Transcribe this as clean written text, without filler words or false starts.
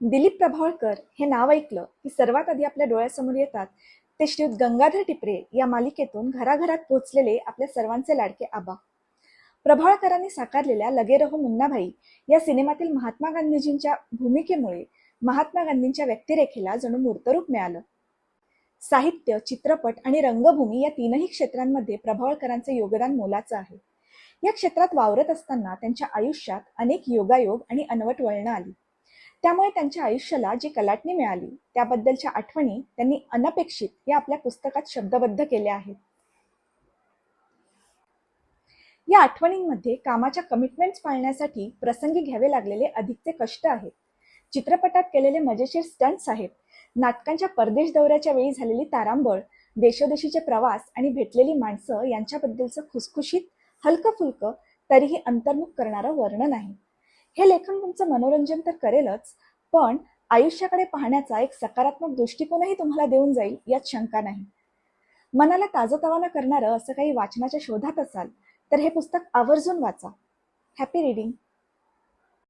दिलीप प्रभावळकर हे नाव ऐकलं की सर्वात आधी आपल्या डोळ्यासमोर येतात ते श्रीयुत गंगाधर टिपरे या मालिकेतून घराघरात पोहोचलेले आपल्या सर्वांचे लाडके आबा. प्रभावळकरांनी साकारलेल्या लगे रहो मुन्नाभाई या सिनेमातील महात्मा गांधीजींच्या भूमिकेमुळे महात्मा गांधींच्या व्यक्तिरेखेला जणू मूर्तरूप मिळालं. साहित्य, चित्रपट आणि रंगभूमी या तीनही क्षेत्रांमध्ये प्रभावळकरांचे योगदान मोलाचं आहे. या क्षेत्रात वावरत असताना त्यांच्या आयुष्यात अनेक योगायोग आणि अनवट वळणं आली. त्यामुळे त्यांच्या आयुष्याला जी कलाटणी मिळाली त्याबद्दलच्या आठवणी त्यांनी अनपेक्षित या आपल्या पुस्तकात शब्दबद्ध केल्या आहेत. या आठवणींमध्ये कामाच्या कमिटमेंट्स पाळण्यासाठी प्रसंगी घ्यावे लागलेले अधिकचे कष्ट आहेत. चित्रपटात केलेले मजेशीर स्टंट्स आहेत. नाटकांच्या परदेश दौऱ्याच्या वेळी झालेली तारांबळ, देशोदेशीचे प्रवास आणि भेटलेली माणसं यांच्याबद्दलचं खुसखुशीत, हलकं फुलकं तरीही अंतर्मुख करणारं वर्णन आहे. हे लेखन तुमचं मनोरंजन तर करेलच, पण आयुष्याकडे पाहण्याचा एक सकारात्मक दृष्टिकोनही तुम्हाला देऊन जाईल यात शंका नाही. मनाला ताजंतवानं करणारं असं काही वाचनाच्या शोधात असाल तर हे पुस्तक आवर्जून वाचा. Happy reading.